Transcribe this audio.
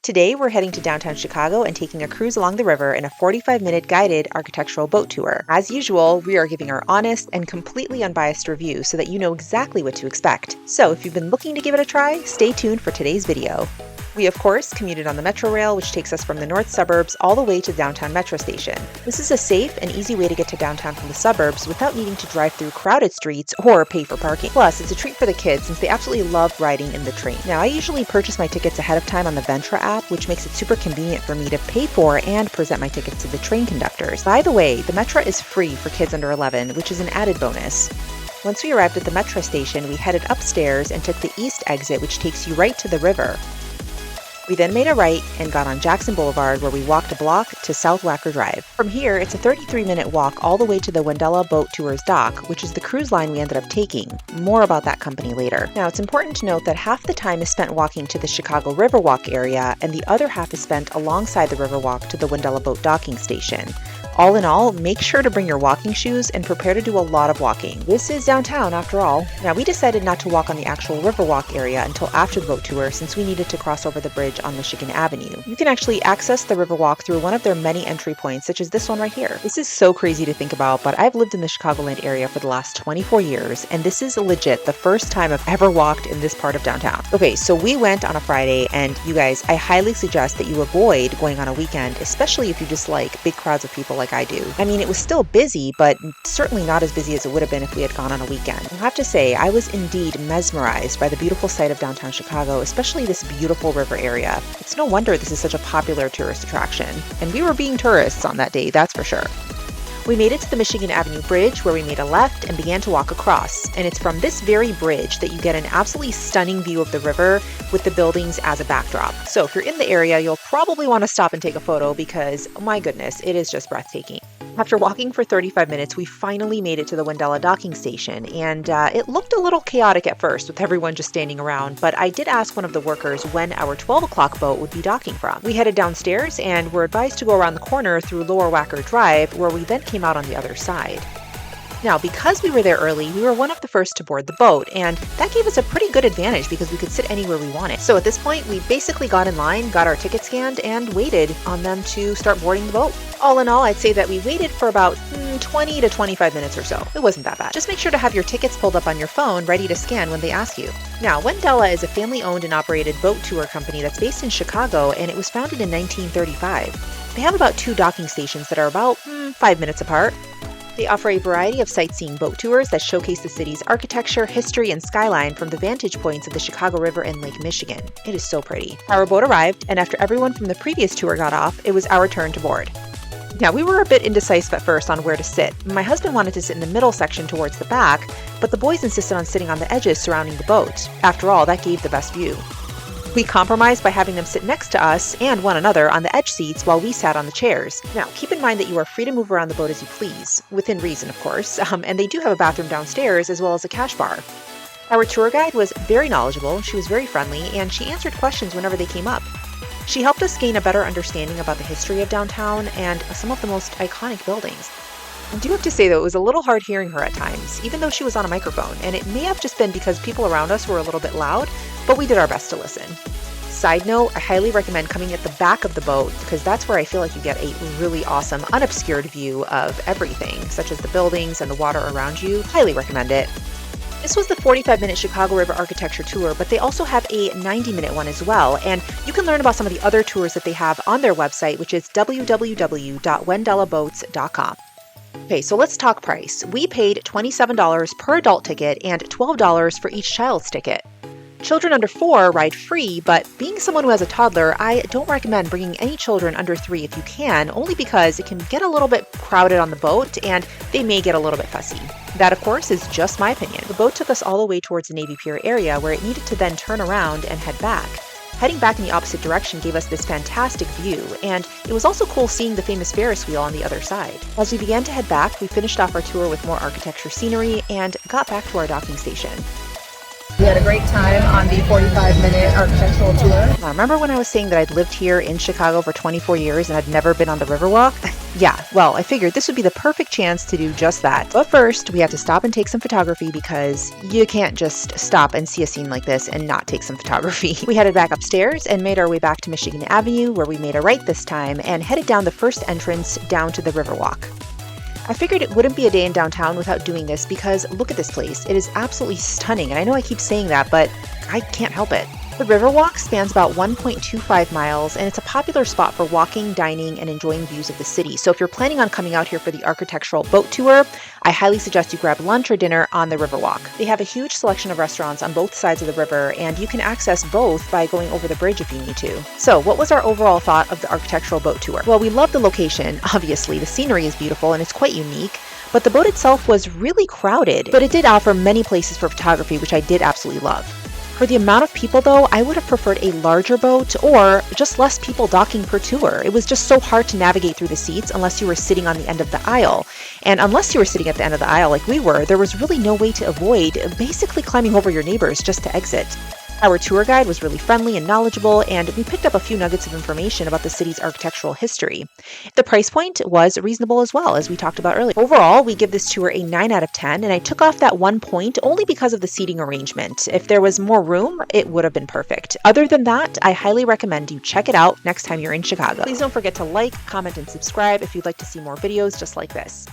Today, we're heading to downtown Chicago and taking a cruise along the river in a 45-minute guided architectural boat tour. As usual, we are giving our honest and completely unbiased review so that you know exactly what to expect. So if you've been looking to give it a try, stay tuned for today's video. We, of course, commuted on the Metro Rail, which takes us from the north suburbs all the way to the downtown metro station. This is a safe and easy way to get to downtown from the suburbs without needing to drive through crowded streets or pay for parking. Plus, it's a treat for the kids since they absolutely love riding in the train. Now, I usually purchase my tickets ahead of time on the Ventra app, which makes it super convenient for me to pay for and present my tickets to the train conductors. By the way, the Metra is free for kids under 11, which is an added bonus. Once we arrived at the Metro station, we headed upstairs and took the east exit, which takes you right to the river. We then made a right and got on Jackson Boulevard, where we walked a block to South Wacker Drive. From here, it's a 33-minute walk all the way to the Wendella Boat Tours dock, which is the cruise line we ended up taking. More about that company later. Now, it's important to note that half the time is spent walking to the Chicago Riverwalk area, and the other half is spent alongside the Riverwalk to the Wendella Boat docking station. All in all, make sure to bring your walking shoes and prepare to do a lot of walking. This is downtown after all. Now, we decided not to walk on the actual Riverwalk area until after the boat tour since we needed to cross over the bridge on Michigan Avenue. You can actually access the Riverwalk through one of their many entry points, such as this one right here. This is so crazy to think about, but I've lived in the Chicagoland area for the last 24 years, and this is legit the first time I've ever walked in this part of downtown. Okay, so we went on a Friday, and you guys, I highly suggest that you avoid going on a weekend, especially if you dislike big crowds of people like I do. I mean, it was still busy, but certainly not as busy as it would have been if we had gone on a weekend. I have to say, I was indeed mesmerized by the beautiful sight of downtown Chicago, especially this beautiful river area. It's no wonder this is such a popular tourist attraction. And we were being tourists on that day, that's for sure. We made it to the Michigan Avenue Bridge, where we made a left and began to walk across. And it's from this very bridge that you get an absolutely stunning view of the river with the buildings as a backdrop. So if you're in the area, you'll probably want to stop and take a photo because, oh my goodness, it is just breathtaking. After walking for 35 minutes, we finally made it to the Wendella docking station, and it looked a little chaotic at first with everyone just standing around, but I did ask one of the workers when our 12 o'clock boat would be docking from. We headed downstairs and were advised to go around the corner through Lower Wacker Drive, where we then came out on the other side. Now, because we were there early, we were one of the first to board the boat, and that gave us a pretty good advantage because we could sit anywhere we wanted. So at this point, we basically got in line, got our ticket scanned, and waited on them to start boarding the boat. All in all, I'd say that we waited for about 20 to 25 minutes or so. It wasn't that bad. Just make sure to have your tickets pulled up on your phone ready to scan when they ask you. Now, Wendella is a family-owned and operated boat tour company that's based in Chicago, and it was founded in 1935. They have about 2 docking stations that are about 5 minutes apart. They offer a variety of sightseeing boat tours that showcase the city's architecture, history, and skyline from the vantage points of the Chicago River and Lake Michigan. It is so pretty. Our boat arrived, and after everyone from the previous tour got off, it was our turn to board. Now, we were a bit indecisive at first on where to sit. My husband wanted to sit in the middle section towards the back, but the boys insisted on sitting on the edges surrounding the boat. After all, that gave the best view. We compromised by having them sit next to us and one another on the edge seats while we sat on the chairs. Now, keep in mind that you are free to move around the boat as you please, within reason, of course, and they do have a bathroom downstairs as well as a cash bar. Our tour guide was very knowledgeable, she was very friendly, and she answered questions whenever they came up. She helped us gain a better understanding about the history of downtown and some of the most iconic buildings. I do have to say, though, it was a little hard hearing her at times, even though she was on a microphone, and it may have just been because people around us were a little bit loud, but we did our best to listen. Side note, I highly recommend coming at the back of the boat because that's where I feel like you get a really awesome, unobscured view of everything, such as the buildings and the water around you. Highly recommend it. This was the 45-minute Chicago River Architecture Tour, but they also have a 90-minute one as well, and you can learn about some of the other tours that they have on their website, which is www.wendellaboats.com. Okay, so let's talk price. We paid $27 per adult ticket and $12 for each child's ticket. Children under 4 ride free, but being someone who has a toddler, I don't recommend bringing any children under 3 if you can, only because it can get a little bit crowded on the boat and they may get a little bit fussy. That, of course, is just my opinion. The boat took us all the way towards the Navy Pier area where it needed to then turn around and head back. Heading back in the opposite direction gave us this fantastic view, and it was also cool seeing the famous Ferris wheel on the other side. As we began to head back, we finished off our tour with more architecture scenery and got back to our docking station. We had a great time on the 45-minute architectural tour. Now, remember when I was saying that I'd lived here in Chicago for 24 years and I'd never been on the Riverwalk? Yeah, well, I figured this would be the perfect chance to do just that. But first, we had to stop and take some photography because you can't just stop and see a scene like this and not take some photography. We headed back upstairs and made our way back to Michigan Avenue, where we made a right this time and headed down the first entrance down to the Riverwalk. I figured it wouldn't be a day in downtown without doing this because look at this place. It is absolutely stunning, and I know I keep saying that, but I can't help it. The Riverwalk spans about 1.25 miles, and it's a popular spot for walking, dining, and enjoying views of the city. So if you're planning on coming out here for the architectural boat tour, I highly suggest you grab lunch or dinner on the Riverwalk. They have a huge selection of restaurants on both sides of the river, and you can access both by going over the bridge if you need to. So what was our overall thought of the architectural boat tour? Well, we love the location. Obviously, the scenery is beautiful and it's quite unique. But the boat itself was really crowded, but it did offer many places for photography, which I did absolutely love. For the amount of people though, I would have preferred a larger boat or just less people docking per tour. It was just so hard to navigate through the seats unless you were sitting on the end of the aisle. And unless you were sitting at the end of the aisle like we were, there was really no way to avoid basically climbing over your neighbors just to exit. Our tour guide was really friendly and knowledgeable, and we picked up a few nuggets of information about the city's architectural history. The price point was reasonable as well, as we talked about earlier. Overall, we give this tour a 9 out of 10, and I took off that 1 point only because of the seating arrangement. If there was more room, it would have been perfect. Other than that, I highly recommend you check it out next time you're in Chicago. Please don't forget to like, comment, and subscribe if you'd like to see more videos just like this.